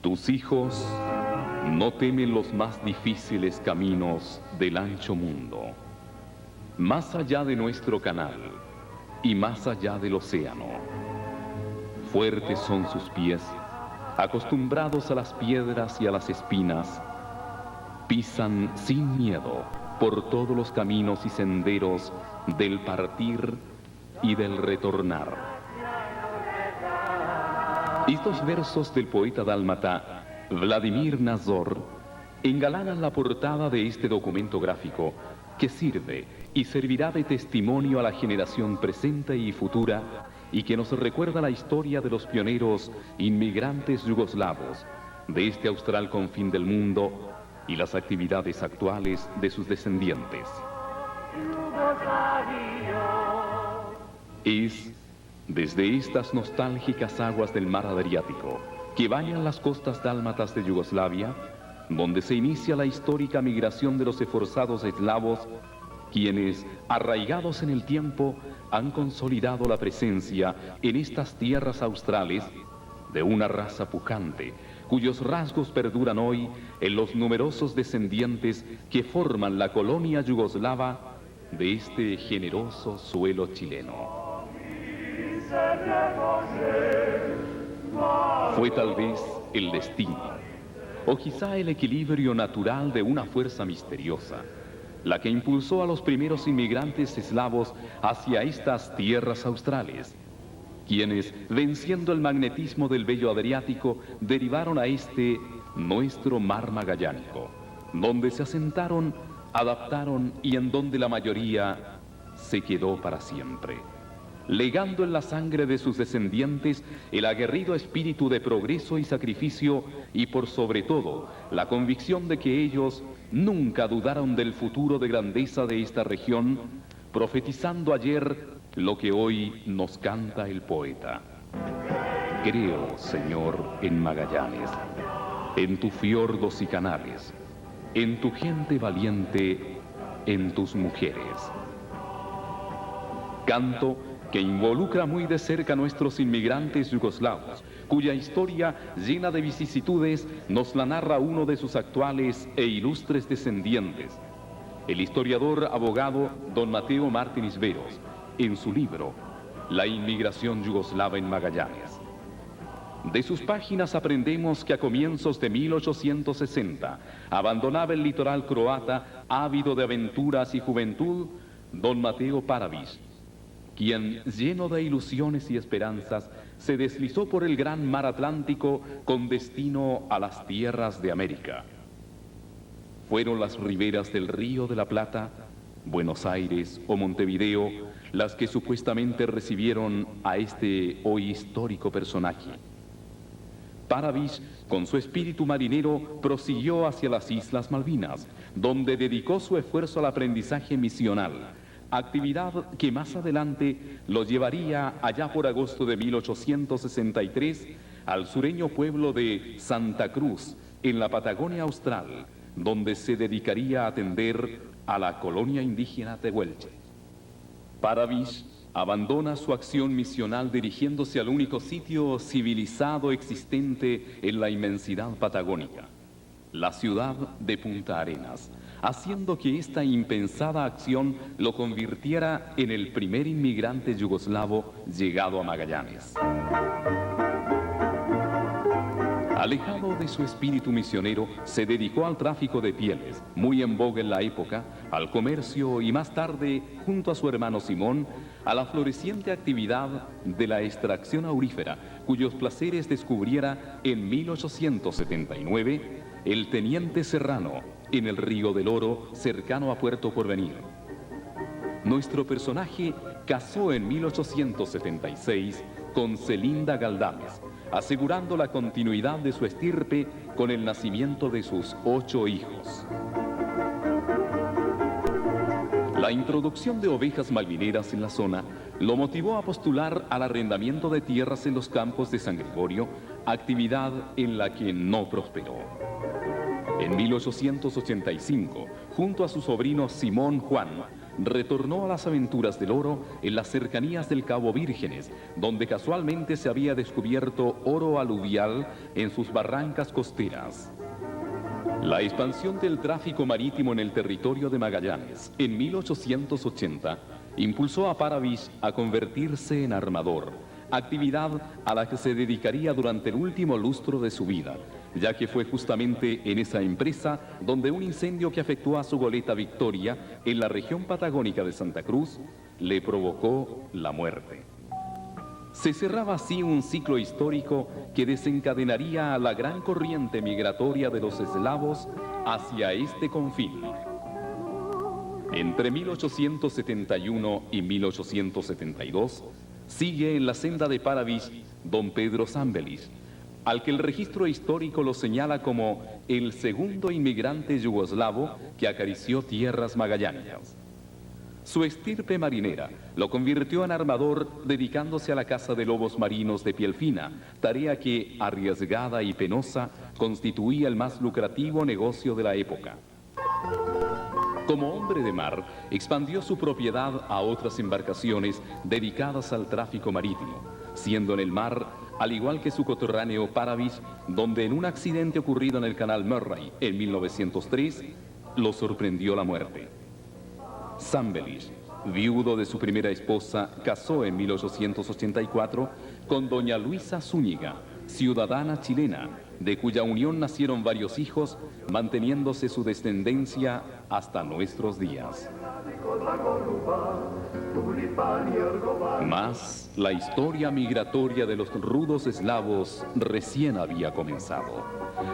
Tus hijos no temen los más difíciles caminos del ancho mundo, más allá de nuestro canal y más allá del océano. Fuertes son sus pies, acostumbrados a las piedras y a las espinas, pisan sin miedo por todos los caminos y senderos del partir y del retornar. Estos versos del poeta dálmata Vladimir Nazor engalanan la portada de este documento gráfico que sirve y servirá de testimonio a la generación presente y futura y que nos recuerda la historia de los pioneros inmigrantes yugoslavos de este austral confín del mundo y las actividades actuales de sus descendientes. Es desde estas nostálgicas aguas del mar Adriático que bañan las costas dálmatas de Yugoslavia, donde se inicia la histórica migración de los esforzados eslavos, quienes, arraigados en el tiempo, han consolidado la presencia en estas tierras australes de una raza pujante, cuyos rasgos perduran hoy en los numerosos descendientes que forman la colonia yugoslava de este generoso suelo chileno. Fue tal vez el destino, o quizá el equilibrio natural de una fuerza misteriosa, la que impulsó a los primeros inmigrantes eslavos hacia estas tierras australes, quienes, venciendo el magnetismo del bello Adriático, derivaron a este nuestro mar magallánico, donde se asentaron, adaptaron y en donde la mayoría se quedó para siempre, legando en la sangre de sus descendientes el aguerrido espíritu de progreso y sacrificio y por sobre todo la convicción de que ellos nunca dudaron del futuro de grandeza de esta región, profetizando ayer lo que hoy nos canta el poeta. Creo, Señor, en Magallanes, en tus fiordos y canales, en tu gente valiente, en tus mujeres. Canto que involucra muy de cerca a nuestros inmigrantes yugoslavos, cuya historia, llena de vicisitudes, nos la narra uno de sus actuales e ilustres descendientes, el historiador abogado don Mateo Martínez Veros, en su libro La inmigración yugoslava en Magallanes. De sus páginas aprendemos que a comienzos de 1860 abandonaba el litoral croata, ávido de aventuras y juventud, don Mateo Paravis, quien, lleno de ilusiones y esperanzas, se deslizó por el gran mar Atlántico con destino a las tierras de América. Fueron las riberas del Río de la Plata, Buenos Aires o Montevideo las que supuestamente recibieron a este hoy histórico personaje. Paravis, con su espíritu marinero, prosiguió hacia las Islas Malvinas, donde dedicó su esfuerzo al aprendizaje misional, actividad que más adelante lo llevaría allá por agosto de 1863 al sureño pueblo de Santa Cruz, en la Patagonia Austral, donde se dedicaría a atender a la colonia indígena tehuelche. Paravis abandona su acción misional dirigiéndose al único sitio civilizado existente en la inmensidad patagónica, la ciudad de Punta Arenas, haciendo que esta impensada acción lo convirtiera en el primer inmigrante yugoslavo llegado a Magallanes. Alejado de su espíritu misionero, se dedicó al tráfico de pieles, muy en boga en la época, al comercio y más tarde, junto a su hermano Simón, a la floreciente actividad de la extracción aurífera, cuyos placeres descubriera en 1879 el teniente Serrano, en el Río del Oro, cercano a Puerto Porvenir. Nuestro personaje casó en 1876 con Celinda Galdames, asegurando la continuidad de su estirpe con el nacimiento de sus 8 hijos. La introducción de ovejas malvineras en la zona lo motivó a postular al arrendamiento de tierras en los campos de San Gregorio, actividad en la que no prosperó. En 1885, junto a su sobrino Simón Juan, retornó a las aventuras del oro en las cercanías del Cabo Vírgenes, donde casualmente se había descubierto oro aluvial en sus barrancas costeras. La expansión del tráfico marítimo en el territorio de Magallanes en 1880 impulsó a Paravich a convertirse en armador, actividad a la que se dedicaría durante el último lustro de su vida, ya que fue justamente en esa empresa donde un incendio que afectó a su goleta Victoria en la región patagónica de Santa Cruz le provocó la muerte. Se cerraba así un ciclo histórico que desencadenaría la gran corriente migratoria de los eslavos hacia este confín. Entre 1871 y 1872 sigue en la senda de Paravich don Pedro Zambellis, al que el registro histórico lo señala como el segundo inmigrante yugoslavo que acarició tierras magallánicas. Su estirpe marinera lo convirtió en armador, dedicándose a la caza de lobos marinos de piel fina, tarea que, arriesgada y penosa, constituía el más lucrativo negocio de la época. Como hombre de mar, expandió su propiedad a otras embarcaciones dedicadas al tráfico marítimo, siendo en el mar, al igual que su coterráneo Paravich, donde en un accidente ocurrido en el canal Murray en 1903, lo sorprendió la muerte. Zambellis, viudo de su primera esposa, casó en 1884 con doña Luisa Zúñiga, ciudadana chilena, de cuya unión nacieron varios hijos, manteniéndose su descendencia hasta nuestros días. Mas la historia migratoria de los rudos eslavos recién había comenzado.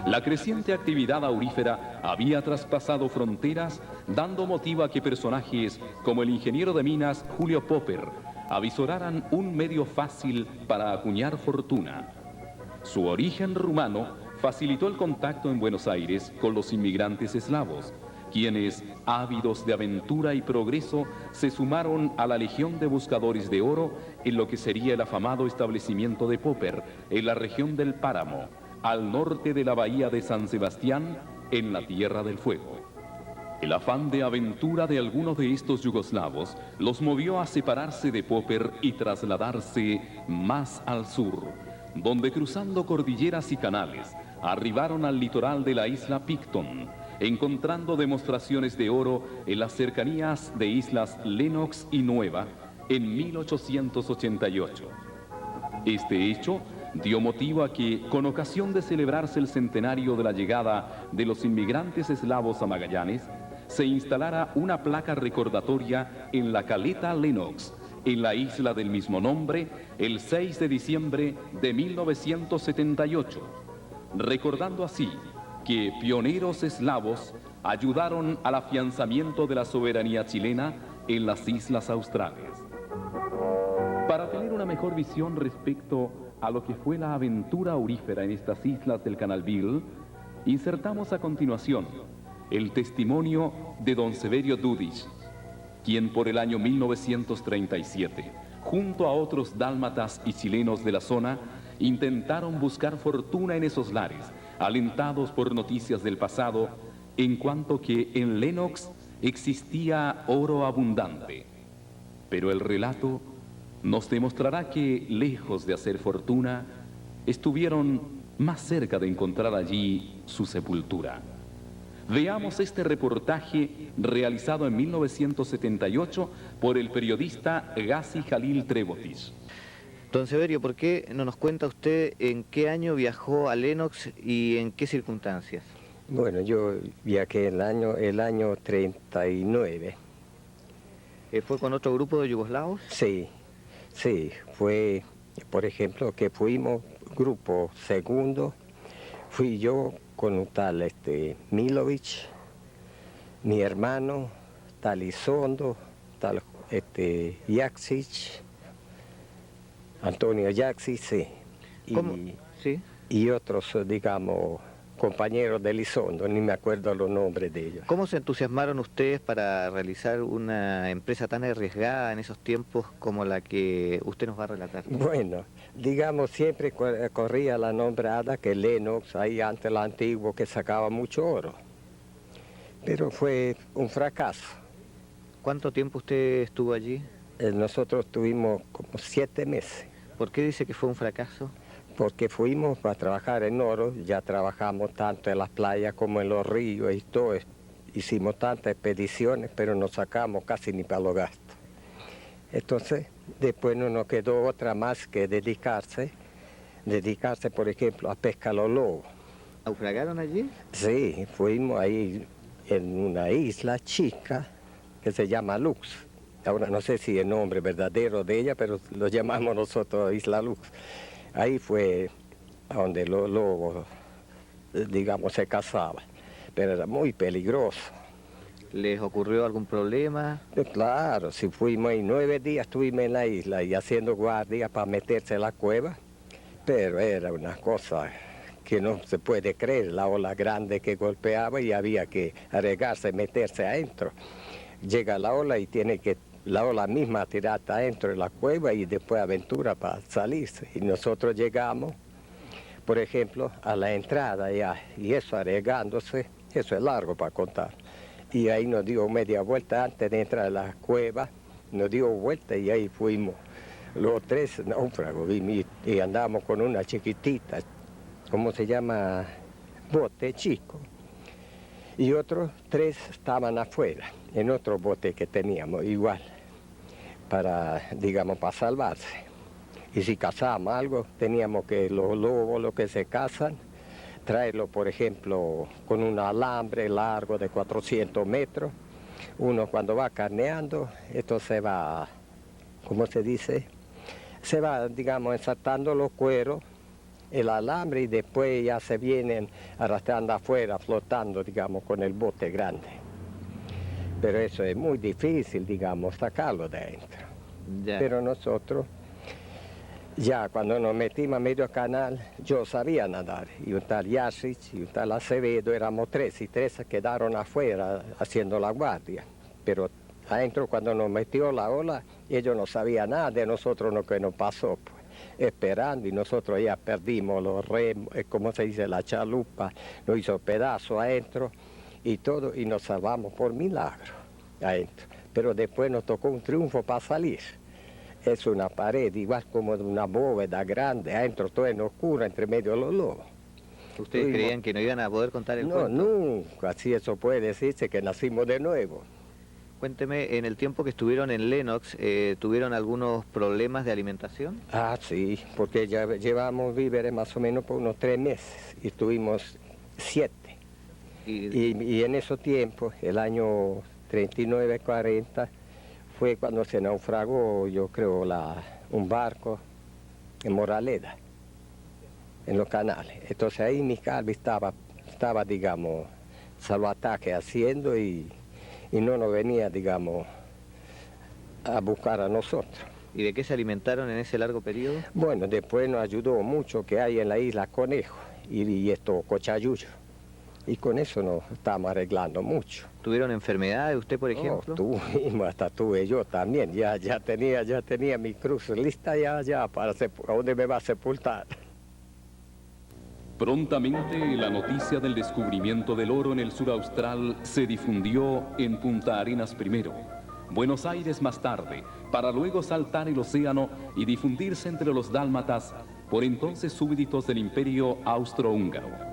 La creciente actividad aurífera había traspasado fronteras, dando motivo a que personajes como el ingeniero de minas Julio Popper avisoraran un medio fácil para acuñar fortuna. Su origen rumano facilitó el contacto en Buenos Aires con los inmigrantes eslavos, quienes, ávidos de aventura y progreso, se sumaron a la legión de buscadores de oro en lo que sería el afamado establecimiento de Popper, en la región del Páramo, al norte de la bahía de San Sebastián, en la Tierra del Fuego. El afán de aventura de algunos de estos yugoslavos los movió a separarse de Popper y trasladarse más al sur, donde cruzando cordilleras y canales, arribaron al litoral de la isla Picton, encontrando demostraciones de oro en las cercanías de islas Lennox y Nueva en 1888. Este hecho dio motivo a que, con ocasión de celebrarse el centenario de la llegada de los inmigrantes eslavos a Magallanes, se instalara una placa recordatoria en la caleta Lennox, en la isla del mismo nombre, el 6 de diciembre de 1978, recordando así que pioneros eslavos ayudaron al afianzamiento de la soberanía chilena en las islas australes. Para tener una mejor visión respecto a lo que fue la aventura aurífera en estas islas del Canal Beagle, insertamos a continuación el testimonio de don Severio Dudich, quien por el año 1937, junto a otros dálmatas y chilenos de la zona, intentaron buscar fortuna en esos lares, alentados por noticias del pasado, en cuanto que en Lennox existía oro abundante. Pero el relato nos demostrará que, lejos de hacer fortuna, estuvieron más cerca de encontrar allí su sepultura. Veamos este reportaje realizado en 1978 por el periodista Gazi Jalil Trebotis. Don Severio, ¿por qué no nos cuenta usted en qué año viajó a Lennox y en qué circunstancias? Bueno, yo viajé el año 39. ¿Fue con otro grupo de yugoslavos? Sí, fue, por ejemplo, que fuimos grupo segundo, fui yo con un tal Milovic, mi hermano, tal Isondo, tal Jaksic, Antonio Jaksic, sí. ¿Cómo? Sí. Y otros, digamos, compañeros de Elizondo, ni me acuerdo los nombres de ellos. ¿Cómo se entusiasmaron ustedes para realizar una empresa tan arriesgada en esos tiempos como la que usted nos va a relatar? Bueno, digamos, siempre corría la nombrada que Lennox, ahí antes el antiguo, que sacaba mucho oro. Pero fue un fracaso. ¿Cuánto tiempo usted estuvo allí? Nosotros tuvimos como 7 meses. ¿Por qué dice que fue un fracaso? Porque fuimos para trabajar en oro, ya trabajamos tanto en las playas como en los ríos y todo. Hicimos tantas expediciones, pero no sacamos casi ni para los gastos. Entonces, después no nos quedó otra más que dedicarse, por ejemplo, a pescar los lobos. ¿Naufragaron allí? Sí, fuimos ahí en una isla chica que se llama Lux. Ahora no sé si el nombre verdadero de ella, pero lo llamamos nosotros Isla Lux. Ahí fue donde los lobos, digamos, se cazaban, pero era muy peligroso. ¿Les ocurrió algún problema? Claro, si fuimos ahí 9 días, estuvimos en la isla y haciendo guardia para meterse en la cueva, pero era una cosa que no se puede creer, la ola grande que golpeaba y había que arriesgarse, meterse adentro. Llega la ola y tiene que la ola misma tirarte adentro de la cueva y después aventura para salirse. Y nosotros llegamos, por ejemplo, a la entrada ya, y eso arriesgándose, eso es largo para contar. Y ahí nos dio media vuelta antes de entrar a la cueva, nos dio vuelta y ahí fuimos los 3 náufragos y andábamos con una chiquitita, ¿cómo se llama? Bote chico. Y otros 3 estaban afuera, en otro bote que teníamos, igual, para, digamos, para salvarse. Y si cazábamos algo, teníamos que los lobos, los que se cazan, traerlo, por ejemplo, con un alambre largo de 400 metros. Uno cuando va carneando, esto se va, ¿cómo se dice? Se va, digamos, ensartando los cueros, el alambre, y después ya se vienen arrastrando afuera, flotando, digamos, con el bote grande. Pero eso es muy difícil, digamos, sacarlo de adentro. Ya. Pero nosotros, ya cuando nos metimos a medio canal, yo sabía nadar, y un tal Yasich y un tal Acevedo, éramos 3, y 3 quedaron afuera haciendo la guardia. Pero adentro, cuando nos metió la ola, ellos no sabían nada de nosotros, lo que nos pasó, pues, esperando, y nosotros ya perdimos los remos, como se dice, la chalupa, nos hizo pedazo adentro, y todo, y nos salvamos por milagro adentro. Pero después nos tocó un triunfo para salir. Es una pared igual como de una bóveda grande, adentro todo en oscuro, entre medio de los lobos. ¿Ustedes creían que no iban a poder contar el No, cuento? nunca, así eso puede decirse que nacimos de nuevo. Cuénteme, en el tiempo que estuvieron en Lennox, ¿tuvieron algunos problemas de alimentación? Ah, sí, porque ya llevamos víveres más o menos por unos 3 meses, y estuvimos 7. Y en esos tiempos, el año 39-40, fue cuando se naufragó, yo creo, un barco en Moraleda, en los canales. Entonces ahí mi Calvi estaba, digamos, salvataje haciendo y no nos venía, digamos, a buscar a nosotros. ¿Y de qué se alimentaron en ese largo periodo? Bueno, después nos ayudó mucho que hay en la isla conejo y esto, cochayuyo. Y con eso nos estamos arreglando mucho. ¿Tuvieron enfermedades usted, por ejemplo? Tuvimos, hasta tuve yo también. Ya tenía mi cruz lista ya para a dónde me va a sepultar. Prontamente la noticia del descubrimiento del oro en el sur austral se difundió en Punta Arenas primero, Buenos Aires más tarde, para luego saltar el océano y difundirse entre los dálmatas, por entonces súbditos del Imperio Austrohúngaro.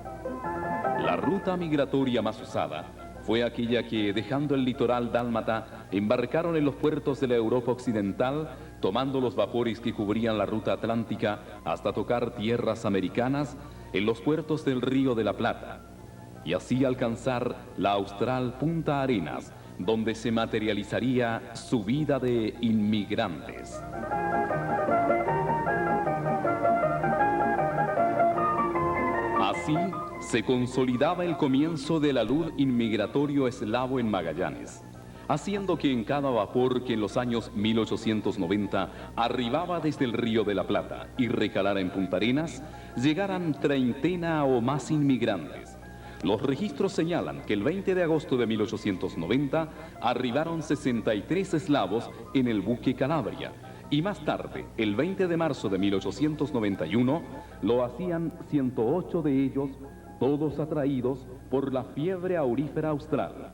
La ruta migratoria más usada fue aquella que, dejando el litoral dálmata, embarcaron en los puertos de la Europa occidental, tomando los vapores que cubrían la ruta atlántica hasta tocar tierras americanas en los puertos del Río de la Plata, y así alcanzar la austral Punta Arenas, donde se materializaría su vida de inmigrantes. Así se consolidaba el comienzo del alud inmigratorio eslavo en Magallanes, haciendo que en cada vapor que en los años 1890 arribaba desde el Río de la Plata y recalara en Punta Arenas, llegaran 30 o más inmigrantes. Los registros señalan que el 20 de agosto de 1890 arribaron 63 eslavos en el buque Calabria, y más tarde, el 20 de marzo de 1891, lo hacían 108 de ellos, todos atraídos por la fiebre aurífera austral.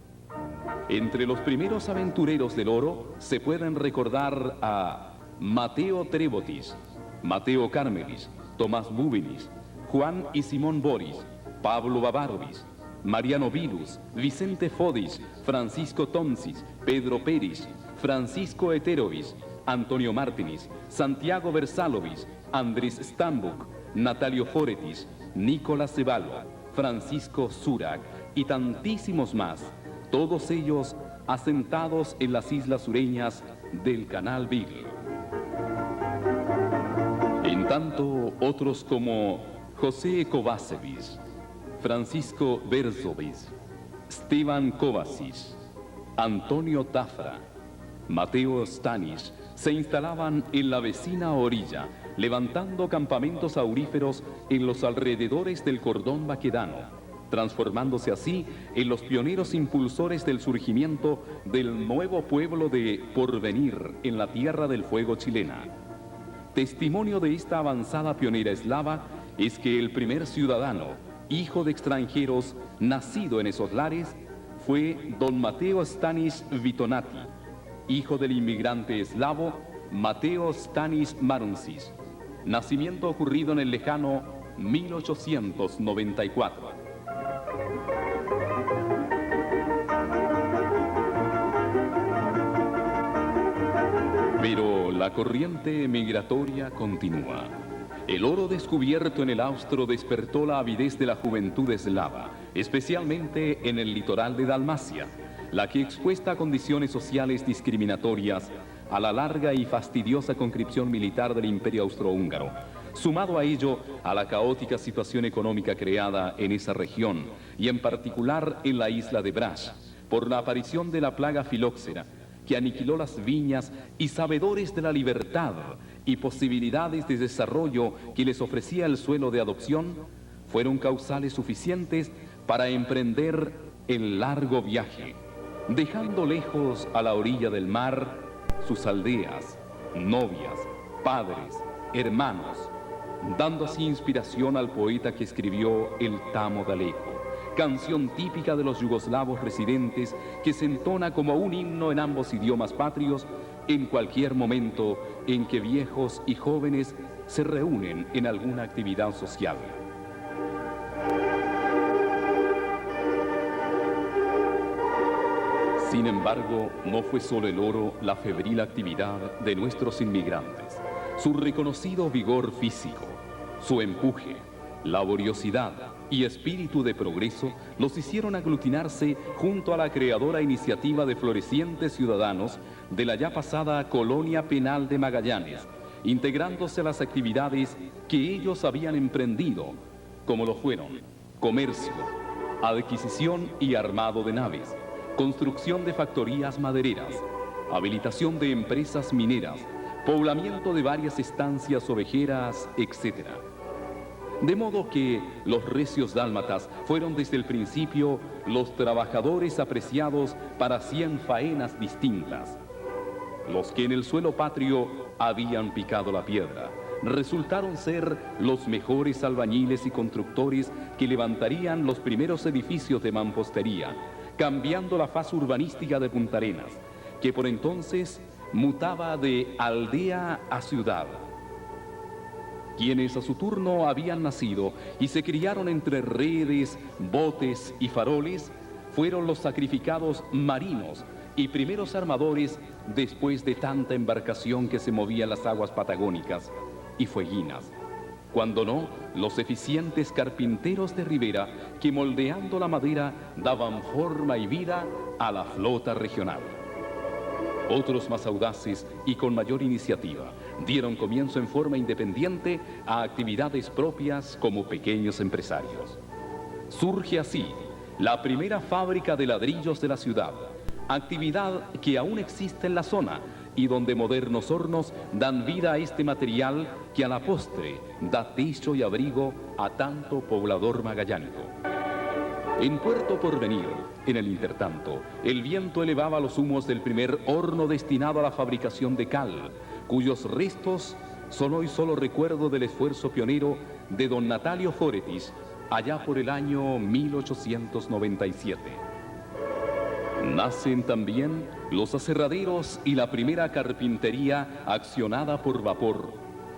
Entre los primeros aventureros del oro se pueden recordar a Mateo Trebotis, Mateo Carmelis, Tomás Bubinis, Juan y Simón Boris, Pablo Babarbis, Mariano Vilus, Vicente Fodis, Francisco Tomsis, Pedro Peris, Francisco Eterovis, Antonio Martinis, Santiago Versalovis, Andrés Stambuk, Natalio Foretis, Nicolás Cebalo, Francisco Surak y tantísimos más, todos ellos asentados en las islas sureñas del Canal Beagle. En tanto, otros como José Kovacevic, Francisco Berzovic, Stevan Kovacic, Antonio Tafra, Mateo Stanis se instalaban en la vecina orilla, levantando campamentos auríferos en los alrededores del cordón baquedano, transformándose así en los pioneros impulsores del surgimiento del nuevo pueblo de Porvenir en la Tierra del Fuego chilena. Testimonio de esta avanzada pionera eslava es que el primer ciudadano, hijo de extranjeros, nacido en esos lares, fue don Mateo Stanis Vitonati, hijo del inmigrante eslavo Mateo Stanis Maruncis, nacimiento ocurrido en el lejano 1894. Pero la corriente migratoria continúa. El oro descubierto en el Austro despertó la avidez de la juventud eslava, especialmente en el litoral de Dalmacia, la que, expuesta a condiciones sociales discriminatorias, a la larga y fastidiosa conscripción militar del Imperio Austrohúngaro, sumado a ello a la caótica situación económica creada en esa región y en particular en la isla de Brač, por la aparición de la plaga filóxera, que aniquiló las viñas y sabedores de la libertad y posibilidades de desarrollo que les ofrecía el suelo de adopción, fueron causales suficientes para emprender el largo viaje, dejando lejos a la orilla del mar sus aldeas, novias, padres, hermanos, dando así inspiración al poeta que escribió el Tamo Daleko, canción típica de los yugoslavos residentes que se entona como un himno en ambos idiomas patrios en cualquier momento en que viejos y jóvenes se reúnen en alguna actividad social. Sin embargo, no fue solo el oro la febril actividad de nuestros inmigrantes. Su reconocido vigor físico, su empuje, laboriosidad y espíritu de progreso los hicieron aglutinarse junto a la creadora iniciativa de florecientes ciudadanos de la ya pasada Colonia Penal de Magallanes, integrándose a las actividades que ellos habían emprendido, como lo fueron comercio, adquisición y armado de naves, construcción de factorías madereras, habilitación de empresas mineras, poblamiento de varias estancias ovejeras, etc. De modo que los recios dálmatas fueron desde el principio los trabajadores apreciados para 100 faenas distintas. Los que en el suelo patrio habían picado la piedra resultaron ser los mejores albañiles y constructores que levantarían los primeros edificios de mampostería, cambiando la faz urbanística de Punta Arenas, que por entonces mutaba de aldea a ciudad. Quienes a su turno habían nacido y se criaron entre redes, botes y faroles, fueron los sacrificados marinos y primeros armadores después de tanta embarcación que se movía en las aguas patagónicas y fueguinas. Cuando no, los eficientes carpinteros de ribera que moldeando la madera daban forma y vida a la flota regional. Otros más audaces y con mayor iniciativa dieron comienzo en forma independiente a actividades propias como pequeños empresarios. Surge así la primera fábrica de ladrillos de la ciudad, actividad que aún existe en la zona y donde modernos hornos dan vida a este material que a la postre da techo y abrigo a tanto poblador magallánico. En Puerto Porvenir, en el intertanto, el viento elevaba los humos del primer horno destinado a la fabricación de cal, cuyos restos son hoy solo recuerdo del esfuerzo pionero de don Natalio Foretis, allá por el año 1897. Nacen también los aserraderos y la primera carpintería accionada por vapor,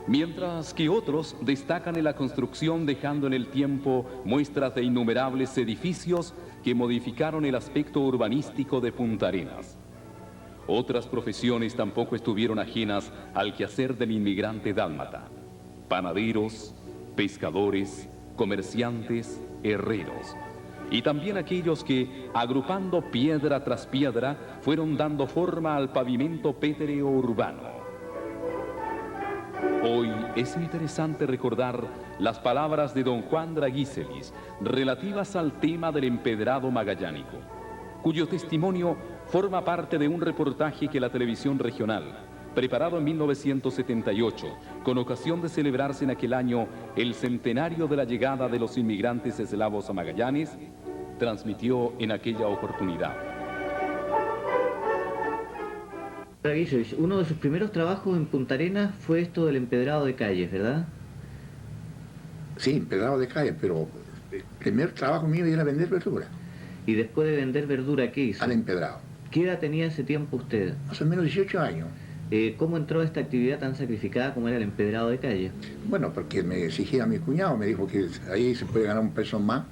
mientras que otros destacan en la construcción dejando en el tiempo muestras de innumerables edificios que modificaron el aspecto urbanístico de Punta Arenas. Otras profesiones tampoco estuvieron ajenas al quehacer del inmigrante dálmata: panaderos, pescadores, comerciantes, herreros, y también aquellos que, agrupando piedra tras piedra, fueron dando forma al pavimento pétreo urbano. Hoy es interesante recordar las palabras de don Juan Draguiselis relativas al tema del empedrado magallánico, cuyo testimonio forma parte de un reportaje que la televisión regional, preparado en 1978, con ocasión de celebrarse en aquel año el centenario de la llegada de los inmigrantes eslavos a Magallanes, transmitió en aquella oportunidad. Draguisevic, uno de sus primeros trabajos en Punta Arenas fue esto del empedrado de calles, ¿verdad? Sí, empedrado de calles, pero el primer trabajo mío era vender verdura. Y después de vender verdura, ¿qué hizo? Al empedrado. ¿Qué edad tenía ese tiempo usted? Más o menos 18 años. ¿Cómo entró a esta actividad tan sacrificada como era el empedrado de calle? Bueno, porque me exigía mi cuñado, me dijo que ahí se puede ganar un peso más,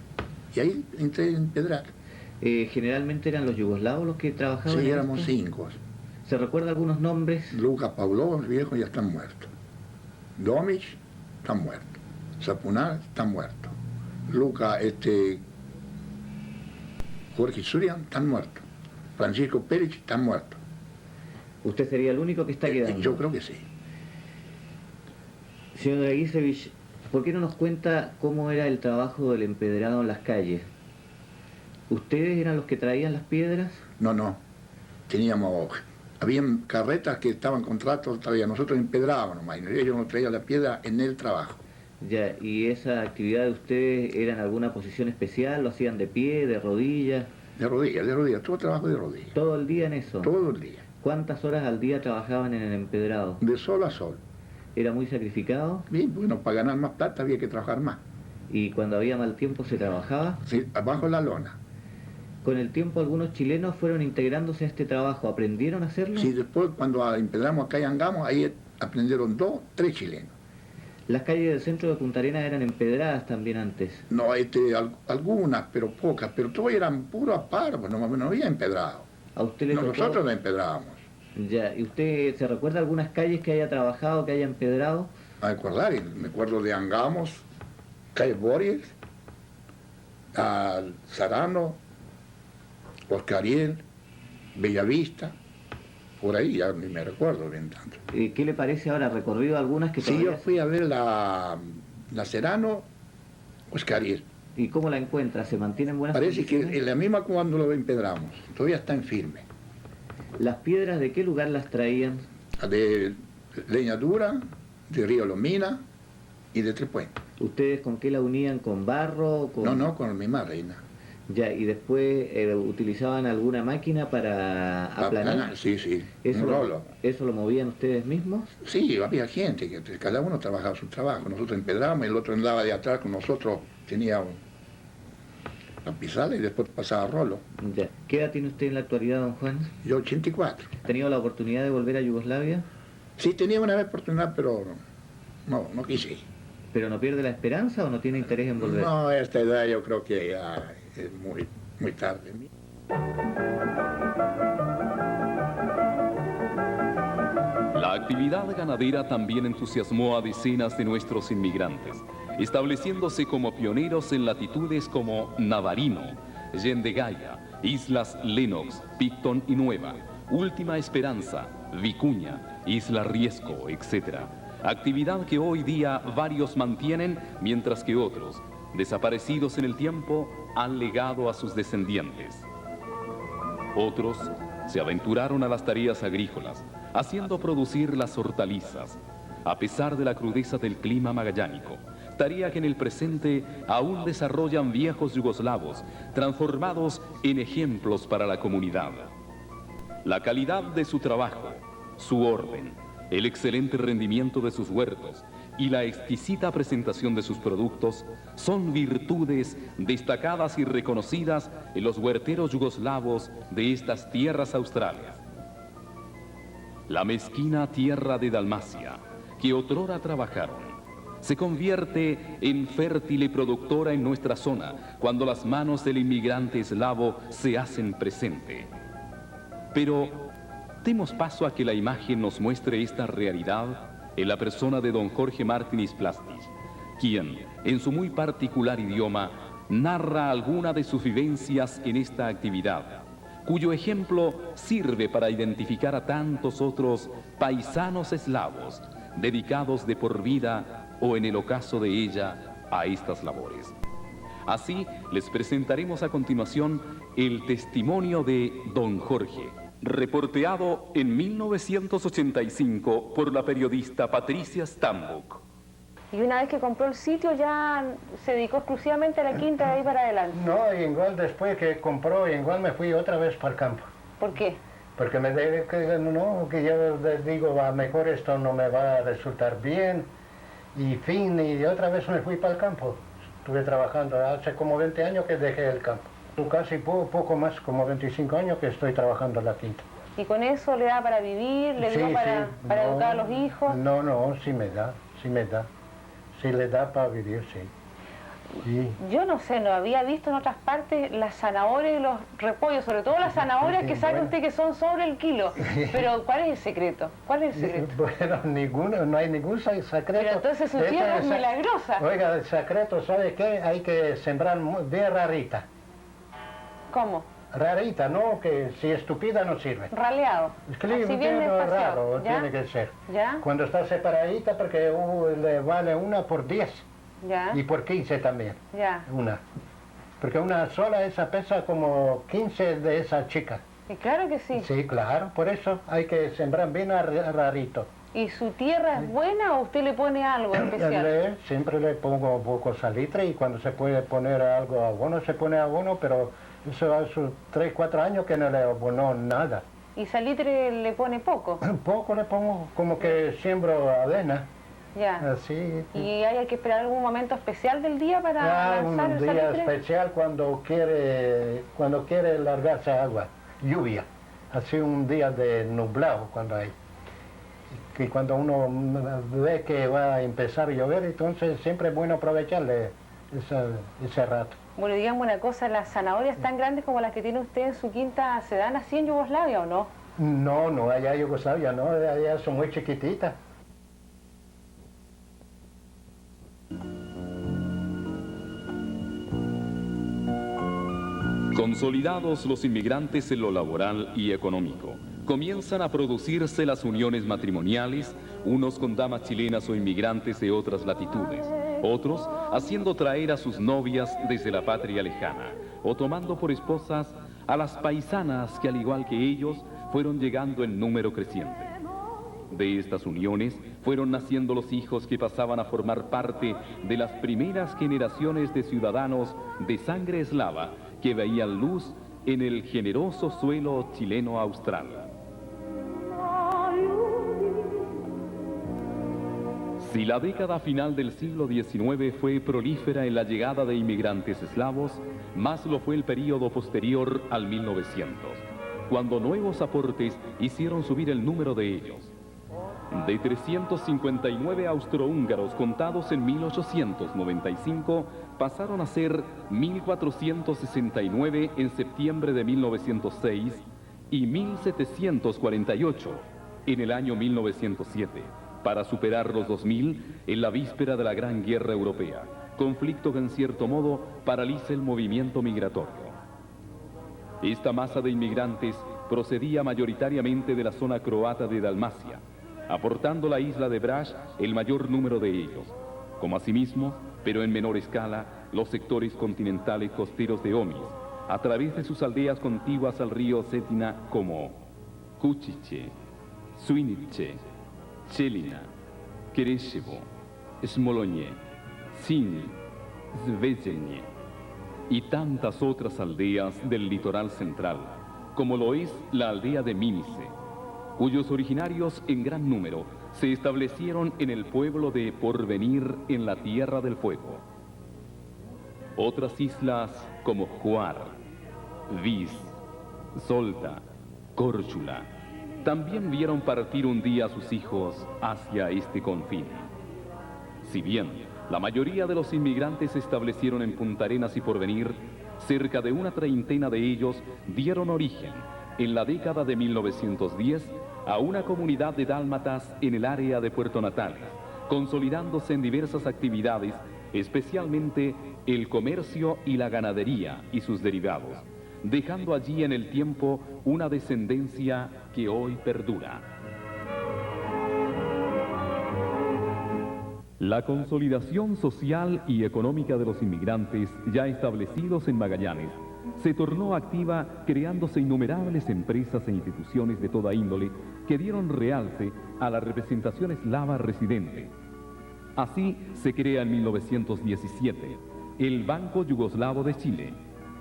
y ahí entré a empedrar. ¿Generalmente eran los yugoslavos los que trabajaban? Sí, en éramos esto? 5. ¿Se recuerda algunos nombres? Lucas Pavlov, los viejos ya están muertos. Domic, está muerto. Sapunal, está muerto. Lucas, Jorge Surian, están muertos. Francisco Pérez, está muerto. ¿Usted sería el único que está quedando? Yo creo que sí. Señor Draguisevic, ¿por qué no nos cuenta cómo era el trabajo del empedrado en las calles? ¿Ustedes eran los que traían las piedras? No. Habían carretas que estaban contratos todavía. Nosotros empedrábamos nomás. Y ellos nos traían la piedra en el trabajo. Ya, ¿y esa actividad de ustedes era en alguna posición especial? ¿Lo hacían de pie, de rodillas? De rodillas. Todo trabajo de rodillas. ¿Todo el día en eso? Todo el día. ¿Cuántas horas al día trabajaban en el empedrado? De sol a sol. ¿Era muy sacrificado? Bien, bueno, para ganar más plata había que trabajar más. ¿Y cuando había mal tiempo se trabajaba? Sí, abajo la lona. Con el tiempo algunos chilenos fueron integrándose a este trabajo. ¿Aprendieron a hacerlo? Sí, después cuando empedramos acá y Angamos, ahí aprendieron 2, 3 chilenos. Las calles del centro de Punta Arenas eran empedradas también antes. No, algunas, pero pocas, pero todos eran puros parvos, no había empedrado. ¿A usted le tocó? Nosotros no empedrábamos. Ya, ¿y usted se recuerda algunas calles que haya trabajado, que haya empedrado? A recordar, me acuerdo de Angamos, calle Borges, al Sarano, Oscariel, Bellavista, por ahí ya ni me recuerdo bien tanto. ¿Qué le parece ahora? ¿Recorrido algunas que Sí, todavía... yo fui a ver la Serrano, Oscariel. ¿Y cómo la encuentra? ¿Se mantiene en buenas Parece que condiciones? es la misma cuando lo empedramos, todavía está en firme. ¿Las piedras de qué lugar las traían? De Leña Dura, de Río Lomina y de Tres Puentes. ¿Ustedes con qué la unían? ¿Con barro? Con... No, con la misma reina. Ya, y después utilizaban alguna máquina para aplanar. Sí, un rolo. ¿Eso lo movían ustedes mismos? Sí, había gente, que cada uno trabajaba su trabajo. Nosotros empedrábamos, el otro andaba de atrás con nosotros, tenía la pisala y después pasaba rolo. Ya. ¿Qué edad tiene usted en la actualidad, don Juan? Yo 84. ¿Ha tenido la oportunidad de volver a Yugoslavia? Sí, tenía una oportunidad, pero no quise. ¿Pero no pierde la esperanza o no tiene interés en volver? No, a esta edad yo creo que ya es muy tarde. La actividad ganadera también entusiasmó a decenas de nuestros inmigrantes, estableciéndose como pioneros en latitudes como Navarino, Yendegaya, Islas Lennox, Picton y Nueva, Última Esperanza, Vicuña, Isla Riesco, etc. Actividad que hoy día varios mantienen, mientras que otros, desaparecidos en el tiempo, han legado a sus descendientes. Otros se aventuraron a las tareas agrícolas, haciendo producir las hortalizas, a pesar de la crudeza del clima magallánico, tarea que en el presente aún desarrollan viejos yugoslavos, transformados en ejemplos para la comunidad. La calidad de su trabajo, su orden, el excelente rendimiento de sus huertos y la exquisita presentación de sus productos son virtudes destacadas y reconocidas en los huerteros yugoslavos de estas tierras australes. La mezquina tierra de Dalmacia, que otrora trabajaron, se convierte en fértil y productora en nuestra zona cuando las manos del inmigrante eslavo se hacen presente. Pero demos paso a que la imagen nos muestre esta realidad en la persona de don Jorge Martínez Plastis, quien, en su muy particular idioma, narra alguna de sus vivencias en esta actividad, cuyo ejemplo sirve para identificar a tantos otros paisanos eslavos dedicados de por vida o en el ocaso de ella a estas labores. Así les presentaremos a continuación el testimonio de don Jorge, reporteado en 1985 por la periodista Patricia Stambuk. Y una vez que compró el sitio ya se dedicó exclusivamente a la quinta de ahí para adelante. No, igual después que compró, igual me fui otra vez para el campo. ¿Por qué? Porque me debe que no, que yo les digo, a mejor esto no me va a resultar bien. Y fin, y otra vez me fui para el campo. Estuve trabajando, hace como 20 años que dejé el campo. Casi poco más, como 25 años que estoy trabajando en la quinta. ¿Y con eso le da para vivir, le dio para educar a los hijos? No, sí me da. Sí le da para vivir, sí. Sí. Yo no sé, no había visto en otras partes las zanahorias y los repollos, sobre todo las zanahorias que sabe usted que son sobre el kilo. Pero ¿cuál es el secreto? Bueno, ninguno, no hay ningún secreto. Pero entonces su tierra es milagrosa. Oiga, el secreto, ¿sabe qué? Hay que sembrar bien rarita. ¿Cómo? Rarita, no, que si estúpida no sirve. Raleado. Es que así bien raro, ¿ya? Tiene que ser. ¿Ya? Cuando está separadita, porque le vale una por 10. ¿Ya? Y por 15 también. Ya. Una. Porque una sola esa pesa como 15 de esa chica. Y claro que sí. Sí, claro, por eso hay que sembrar bien rarito. ¿Y su tierra es buena o usted le pone algo especial? Siempre le pongo un poco salitre y cuando se puede poner algo abono, se pone abono, pero eso hace 3, 4 años que no le abonó nada. ¿Y salitre le pone poco? Poco le pongo, como que siembro avena. Ya. Así. ¿Y hay que esperar algún momento especial del día para lanzar el salitre? Un día especial cuando quiere largarse agua, lluvia. Así un día de nublado cuando hay. Y cuando uno ve que va a empezar a llover, entonces siempre es bueno aprovecharle ese rato. Bueno, digamos una cosa, ¿las zanahorias tan grandes como las que tiene usted en su quinta se dan así en Yugoslavia o no? No, allá en Yugoslavia no, allá son muy chiquititas. Consolidados los inmigrantes en lo laboral y económico, comienzan a producirse las uniones matrimoniales, unos con damas chilenas o inmigrantes de otras latitudes, otros haciendo traer a sus novias desde la patria lejana, o tomando por esposas a las paisanas que al igual que ellos fueron llegando en número creciente. De estas uniones fueron naciendo los hijos que pasaban a formar parte de las primeras generaciones de ciudadanos de sangre eslava que veían luz en el generoso suelo chileno-austral. Si la década final del siglo XIX fue prolífera en la llegada de inmigrantes eslavos, más lo fue el período posterior al 1900, cuando nuevos aportes hicieron subir el número de ellos. De 359 austrohúngaros contados en 1895, pasaron a ser 1.469 en septiembre de 1906 y 1.748 en el año 1907, para superar los 2.000 en la víspera de la Gran Guerra Europea, conflicto que en cierto modo paraliza el movimiento migratorio. Esta masa de inmigrantes procedía mayoritariamente de la zona croata de Dalmacia, aportando la isla de Brač el mayor número de ellos, como asimismo, pero en menor escala, los sectores continentales costeros de Omis, a través de sus aldeas contiguas al río Cetina como Kučiće, Suinice, Čelina, Kreševo, Smolonje, Sinj, Zvezdanje y tantas otras aldeas del litoral central, como lo es la aldea de Minice, cuyos originarios en gran número se establecieron en el pueblo de Porvenir en la Tierra del Fuego. Otras islas como Juar, Vis, Solta, Córchula, también vieron partir un día a sus hijos hacia este confín. Si bien la mayoría de los inmigrantes se establecieron en Punta Arenas y Porvenir, cerca de una treintena de ellos dieron origen, en la década de 1910, a una comunidad de dálmatas en el área de Puerto Natales, consolidándose en diversas actividades, especialmente el comercio y la ganadería y sus derivados, dejando allí en el tiempo una descendencia que hoy perdura. La consolidación social y económica de los inmigrantes ya establecidos en Magallanes se tornó activa, creándose innumerables empresas e instituciones de toda índole que dieron realce a la representación eslava residente. Así se crea en 1917 el Banco Yugoslavo de Chile.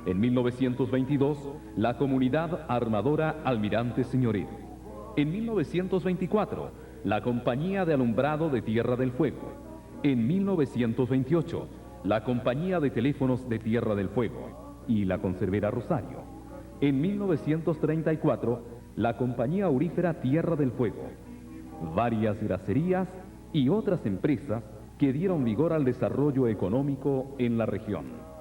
En 1922, la Comunidad Armadora Almirante Señoret. En 1924, la Compañía de Alumbrado de Tierra del Fuego. En 1928, la Compañía de Teléfonos de Tierra del Fuego y la Conservera Rosario. En 1934, la Compañía Aurífera Tierra del Fuego. Varias graserías y otras empresas que dieron vigor al desarrollo económico en la región.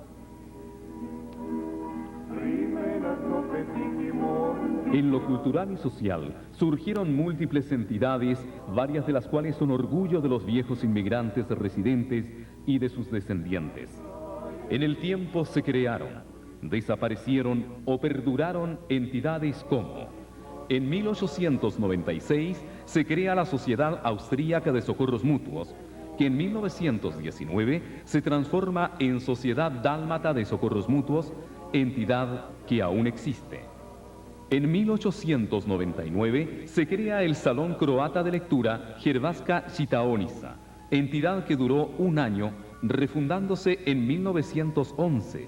En lo cultural y social surgieron múltiples entidades, varias de las cuales son orgullo de los viejos inmigrantes residentes y de sus descendientes. En el tiempo se crearon, desaparecieron o perduraron entidades como: en 1896 se crea la Sociedad Austríaca de Socorros Mutuos, que en 1919 se transforma en Sociedad Dálmata de Socorros Mutuos, entidad que aún existe. En 1899 se crea el Salón Croata de Lectura Hrvatska čitaonica, entidad que duró un año, refundándose en 1911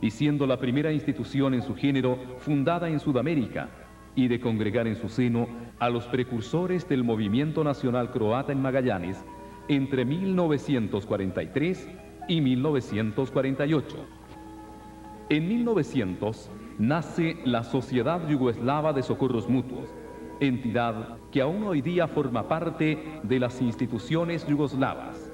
y siendo la primera institución en su género fundada en Sudamérica y de congregar en su seno a los precursores del movimiento nacional croata en Magallanes entre 1943 y 1948. En 1900 nace la Sociedad Yugoslava de Socorros Mutuos, entidad que aún hoy día forma parte de las instituciones yugoslavas.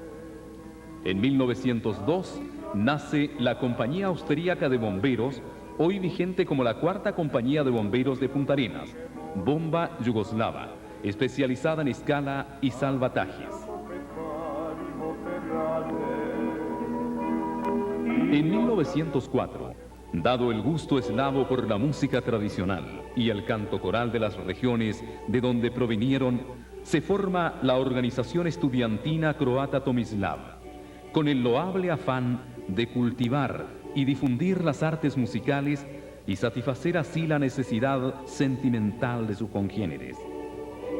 En 1902 nace la Compañía Austríaca de Bomberos, hoy vigente como la cuarta Compañía de Bomberos de Punta Arenas, Bomba Yugoslava, especializada en escala y salvatajes. En 1904, dado el gusto eslavo por la música tradicional y el canto coral de las regiones de donde provinieron, se forma la Organización Estudiantina Croata Tomislav, con el loable afán de cultivar y difundir las artes musicales y satisfacer así la necesidad sentimental de sus congéneres.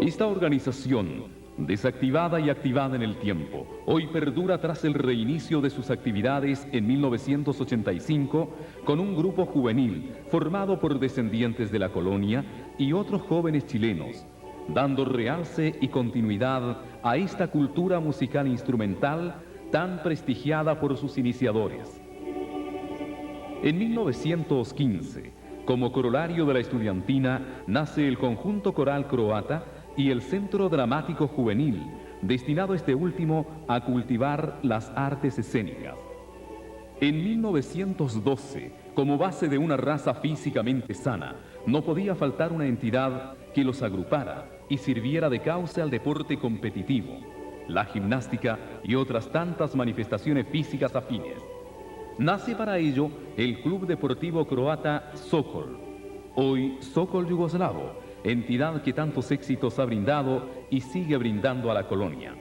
Esta organización, desactivada y activada en el tiempo, hoy perdura tras el reinicio de sus actividades en 1985 con un grupo juvenil formado por descendientes de la colonia y otros jóvenes chilenos, dando realce y continuidad a esta cultura musical instrumental tan prestigiada por sus iniciadores. En 1915, como corolario de la estudiantina, nace el Conjunto Coral Croata y el Centro Dramático Juvenil, destinado este último a cultivar las artes escénicas. En 1912, como base de una raza físicamente sana, no podía faltar una entidad que los agrupara y sirviera de cauce al deporte competitivo, la gimnástica y otras tantas manifestaciones físicas afines. Nace para ello el Club Deportivo Croata Sokol, hoy Sokol Yugoslavo, entidad que tantos éxitos ha brindado y sigue brindando a la colonia.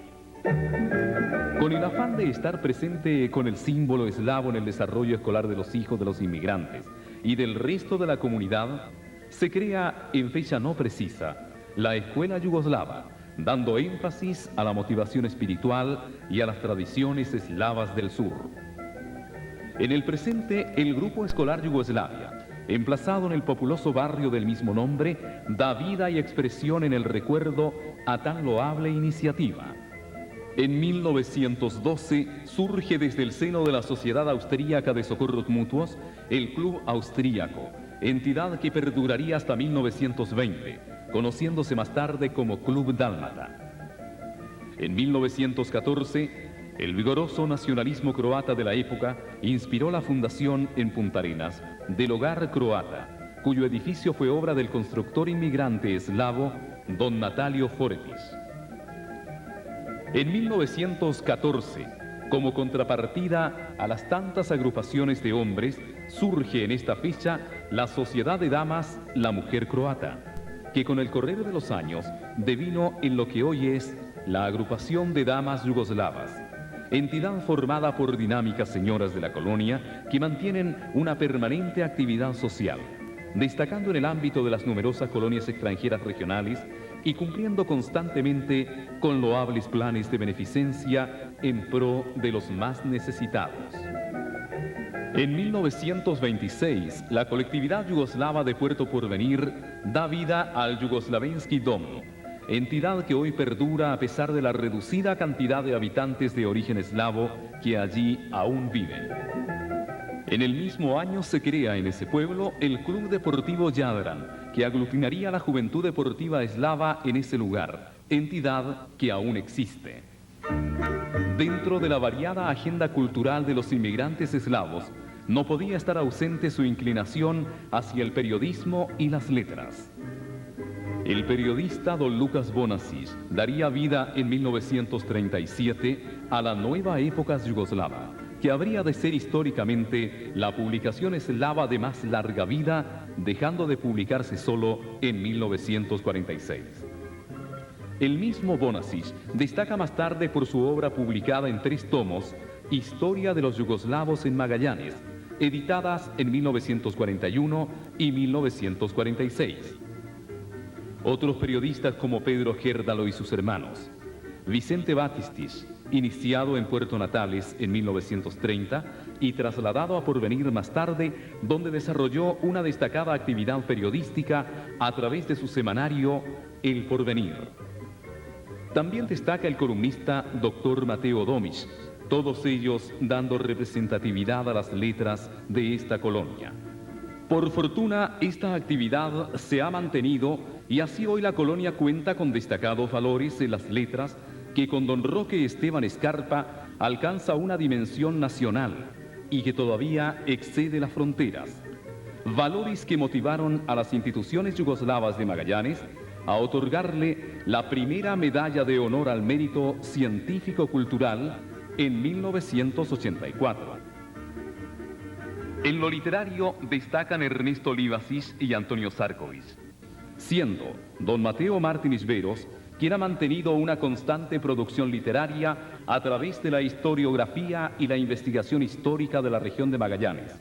Con el afán de estar presente con el símbolo eslavo en el desarrollo escolar de los hijos de los inmigrantes y del resto de la comunidad, se crea en fecha no precisa la Escuela Yugoslava, dando énfasis a la motivación espiritual y a las tradiciones eslavas del sur. En el presente, el Grupo Escolar Yugoslavia emplazado en el populoso barrio del mismo nombre, da vida y expresión en el recuerdo a tan loable iniciativa. En 1912 surge desde el seno de la Sociedad Austríaca de Socorros Mutuos el Club Austríaco, entidad que perduraría hasta 1920, conociéndose más tarde como Club Dálmata. En 1914, el vigoroso nacionalismo croata de la época inspiró la fundación en Punta Arenas del Hogar Croata, cuyo edificio fue obra del constructor inmigrante eslavo don Natalio Foretis. En 1914, como contrapartida a las tantas agrupaciones de hombres, surge en esta fecha la Sociedad de Damas La Mujer Croata, que con el correr de los años devino en lo que hoy es la Agrupación de Damas Yugoslavas, entidad formada por dinámicas señoras de la colonia que mantienen una permanente actividad social, destacando en el ámbito de las numerosas colonias extranjeras regionales y cumpliendo constantemente con loables planes de beneficencia en pro de los más necesitados. En 1926, la colectividad yugoslava de Puerto Porvenir da vida al Yugoslavensky Dom, entidad que hoy perdura a pesar de la reducida cantidad de habitantes de origen eslavo que allí aún viven. En el mismo año se crea en ese pueblo el Club Deportivo Jadran, que aglutinaría a la juventud deportiva eslava en ese lugar, entidad que aún existe. Dentro de la variada agenda cultural de los inmigrantes eslavos, no podía estar ausente su inclinación hacia el periodismo y las letras. El periodista don Lucas Bonacic daría vida en 1937 a la nueva época yugoslava, que habría de ser históricamente la publicación eslava de más larga vida, dejando de publicarse solo en 1946. El mismo Bonacic destaca más tarde por su obra publicada en 3 tomos, Historia de los yugoslavos en Magallanes, editadas en 1941 y 1946. Otros periodistas como Pedro Gérdalo y sus hermanos, Vicente Batistis, iniciado en Puerto Natales en 1930 y trasladado a Porvenir más tarde, donde desarrolló una destacada actividad periodística a través de su semanario El Porvenir. También destaca el columnista Dr. Mateo Domic, todos ellos dando representatividad a las letras de esta colonia. Por fortuna, esta actividad se ha mantenido y así hoy la colonia cuenta con destacados valores en las letras que con don Roque Esteban Escarpa alcanza una dimensión nacional y que todavía excede las fronteras. Valores que motivaron a las instituciones yugoslavas de Magallanes a otorgarle la primera medalla de honor al mérito científico-cultural en 1984. En lo literario destacan Ernesto Livacic y Antonio Sarkovic, siendo don Mateo Martínez Veros quien ha mantenido una constante producción literaria a través de la historiografía y la investigación histórica de la región de Magallanes,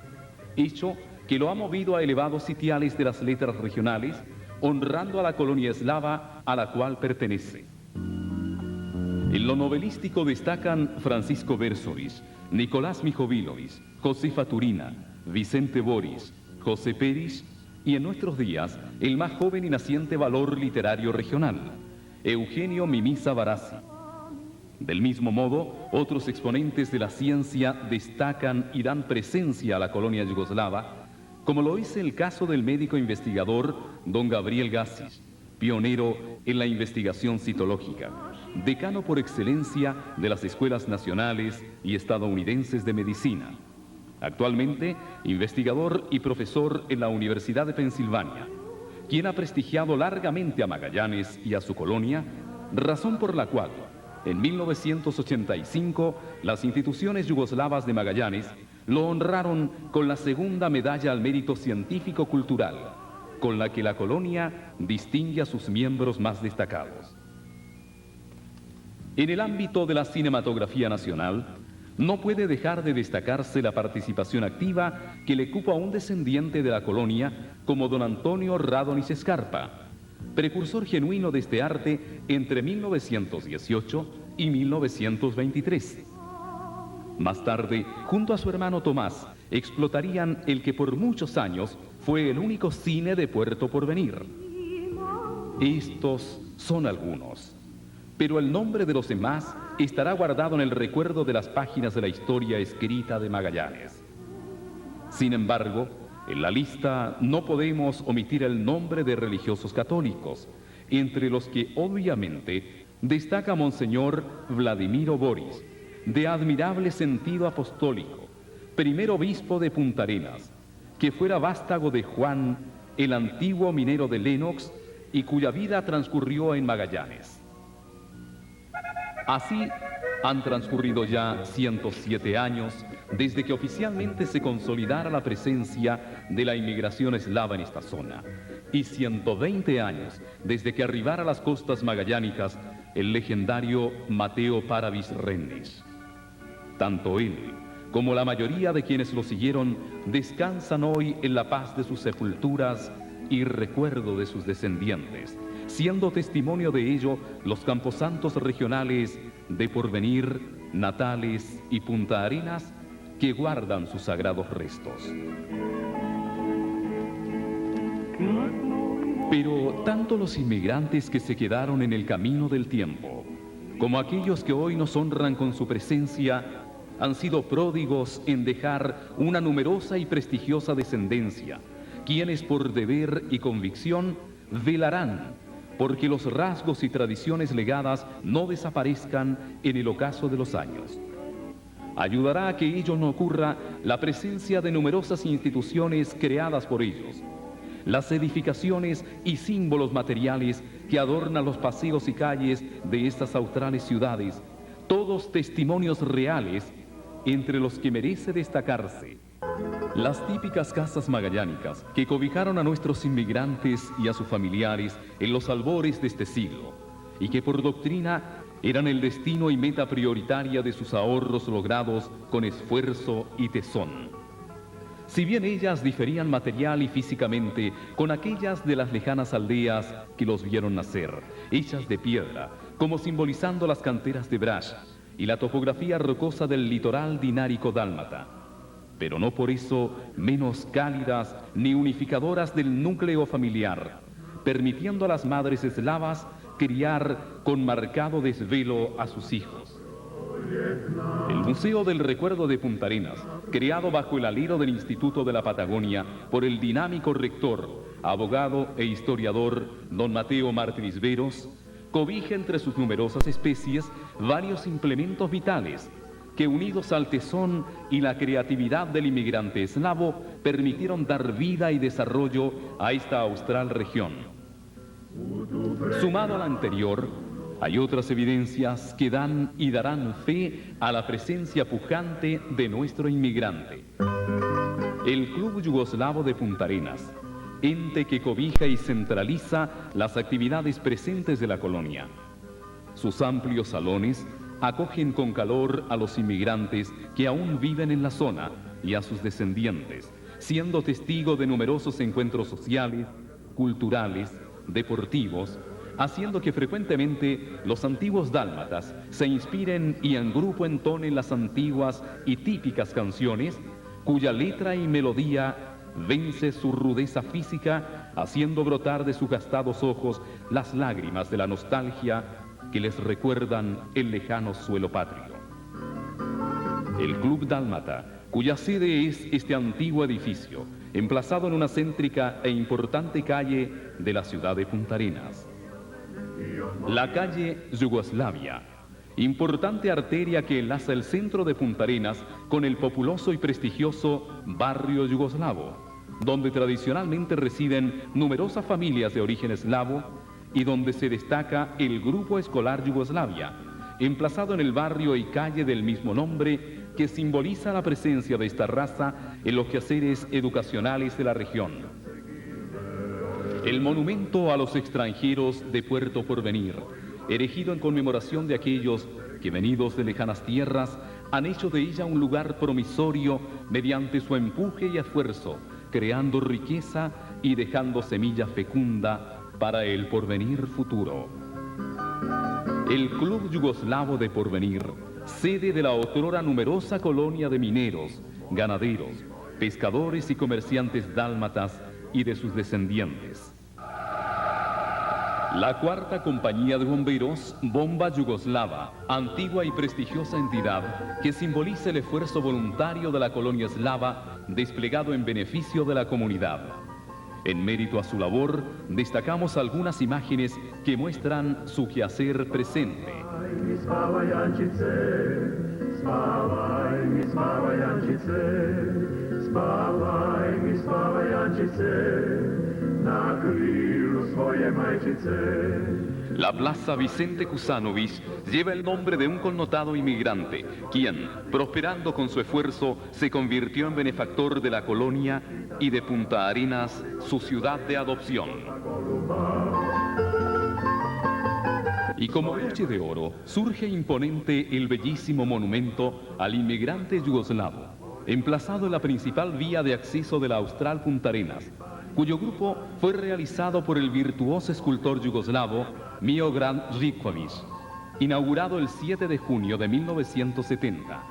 hecho que lo ha movido a elevados sitiales de las letras regionales, honrando a la colonia eslava a la cual pertenece. En lo novelístico destacan Francisco Berzovic, Nicolás Mijovilovic, Josefa Turina, Vicente Boris, José Pérez y en nuestros días el más joven y naciente valor literario regional, Eugenio Mimisa Barassi. Del mismo modo, otros exponentes de la ciencia destacan y dan presencia a la colonia yugoslava, como lo es el caso del médico investigador don Gabriel Gassic, pionero en la investigación citológica, decano por excelencia de las escuelas nacionales y estadounidenses de medicina. Actualmente, investigador y profesor en la Universidad de Pensilvania, quien ha prestigiado largamente a Magallanes y a su colonia, razón por la cual, en 1985, las instituciones yugoslavas de Magallanes lo honraron con la segunda medalla al mérito científico-cultural, con la que la colonia distingue a sus miembros más destacados. En el ámbito de la cinematografía nacional, no puede dejar de destacarse la participación activa que le cupo a un descendiente de la colonia como don Antonio Radonich Escarpa, precursor genuino de este arte entre 1918 y 1923. Más tarde, junto a su hermano Tomás, explotarían el que por muchos años fue el único cine de Puerto Porvenir. Estos son algunos, pero el nombre de los demás estará guardado en el recuerdo de las páginas de la historia escrita de Magallanes. Sin embargo, en la lista no podemos omitir el nombre de religiosos católicos, entre los que obviamente destaca Monseñor Vladimiro Boris, de admirable sentido apostólico, primer obispo de Punta Arenas, que fuera vástago de Juan, el antiguo minero de Lennox, y cuya vida transcurrió en Magallanes. Así han transcurrido ya 107 años desde que oficialmente se consolidara la presencia de la inmigración eslava en esta zona, y 120 años desde que arribara a las costas magallánicas el legendario Mateo Paravis Rennes. Tanto él como la mayoría de quienes lo siguieron descansan hoy en la paz de sus sepulturas y recuerdo de sus descendientes, siendo testimonio de ello los camposantos regionales de Porvenir, Natales y Punta Arenas, que guardan sus sagrados restos. Pero tanto los inmigrantes que se quedaron en el camino del tiempo, como aquellos que hoy nos honran con su presencia, han sido pródigos en dejar una numerosa y prestigiosa descendencia, quienes por deber y convicción velarán porque los rasgos y tradiciones legadas no desaparezcan en el ocaso de los años. Ayudará a que ello no ocurra la presencia de numerosas instituciones creadas por ellos, las edificaciones y símbolos materiales que adornan los paseos y calles de estas australes ciudades, todos testimonios reales entre los que merece destacarse las típicas casas magallánicas que cobijaron a nuestros inmigrantes y a sus familiares en los albores de este siglo, y que por doctrina eran el destino y meta prioritaria de sus ahorros logrados con esfuerzo y tesón. Si bien ellas diferían material y físicamente con aquellas de las lejanas aldeas que los vieron nacer, hechas de piedra, como simbolizando las canteras de Brash y la topografía rocosa del litoral dinárico dálmata, pero no por eso menos cálidas ni unificadoras del núcleo familiar, permitiendo a las madres eslavas criar con marcado desvelo a sus hijos. El Museo del Recuerdo de Punta Arenas, creado bajo el alero del Instituto de la Patagonia por el dinámico rector, abogado e historiador don Mateo Martínez Veros, cobija entre sus numerosas especies varios implementos vitales que, unidos al tesón y la creatividad del inmigrante eslavo, permitieron dar vida y desarrollo a esta austral región. Sumado al anterior, hay otras evidencias que dan y darán fe a la presencia pujante de nuestro inmigrante. El Club Yugoslavo de Punta Arenas, ente que cobija y centraliza las actividades presentes de la colonia. Sus amplios salones acogen con calor a los inmigrantes que aún viven en la zona y a sus descendientes, siendo testigo de numerosos encuentros sociales, culturales, deportivos, haciendo que frecuentemente los antiguos dálmatas se inspiren y en grupo entonen las antiguas y típicas canciones, cuya letra y melodía vence su rudeza física, haciendo brotar de sus gastados ojos las lágrimas de la nostalgia que les recuerdan el lejano suelo patrio. El Club Dálmata, cuya sede es este antiguo edificio, emplazado en una céntrica e importante calle de la ciudad de Punta Arenas. La calle Yugoslavia, importante arteria que enlaza el centro de Punta Arenas con el populoso y prestigioso barrio yugoslavo, donde tradicionalmente residen numerosas familias de origen eslavo y donde se destaca el Grupo Escolar Yugoslavia, emplazado en el barrio y calle del mismo nombre, que simboliza la presencia de esta raza en los quehaceres educacionales de la región. El monumento a los extranjeros de Puerto Porvenir, erigido en conmemoración de aquellos que, venidos de lejanas tierras, han hecho de ella un lugar promisorio mediante su empuje y esfuerzo, creando riqueza y dejando semilla fecunda para el porvenir futuro. El Club Yugoslavo de Porvenir sede de la otrora numerosa colonia de mineros, ganaderos, pescadores y comerciantes dálmatas y de sus descendientes. La cuarta compañía de bomberos, Bomba Yugoslava, antigua y prestigiosa entidad que simboliza el esfuerzo voluntario de la colonia eslava desplegado en beneficio de la comunidad. En mérito a su labor, destacamos algunas imágenes que muestran su quehacer presente. La Plaza Vicente Kusanovich lleva el nombre de un connotado inmigrante, quien, prosperando con su esfuerzo, se convirtió en benefactor de la colonia y de Punta Arenas, su ciudad de adopción. Y como broche de oro, surge imponente el bellísimo monumento al inmigrante yugoslavo, emplazado en la principal vía de acceso de la austral Punta Arenas, cuyo grupo fue realizado por el virtuoso escultor yugoslavo Miodrag Riković, inaugurado el 7 de junio de 1970.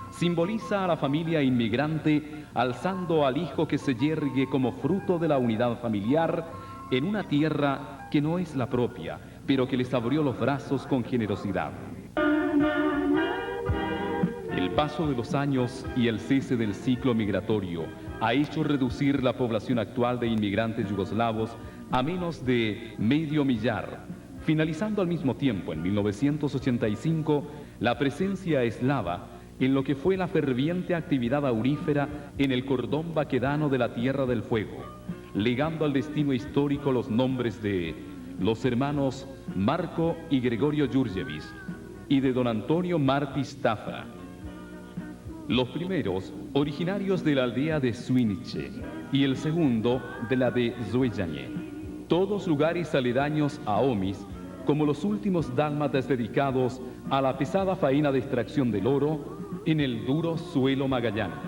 Simboliza a la familia inmigrante alzando al hijo que se yergue como fruto de la unidad familiar en una tierra que no es la propia, pero que les abrió los brazos con generosidad. El paso de los años y el cese del ciclo migratorio ha hecho reducir la población actual de inmigrantes yugoslavos a menos de medio millar, finalizando al mismo tiempo, en 1985, la presencia eslava en lo que fue la ferviente actividad aurífera en el cordón baquedano de la Tierra del Fuego, legando al destino histórico los nombres de los hermanos Marko y Gregorio Jurjević y de don Antonio Martis Tafra. Los primeros, originarios de la aldea de Suinice, y el segundo, de la de Zueljanje, todos lugares aledaños a Omis, como los últimos dálmatas dedicados a la pesada faena de extracción del oro en el duro suelo magallánico.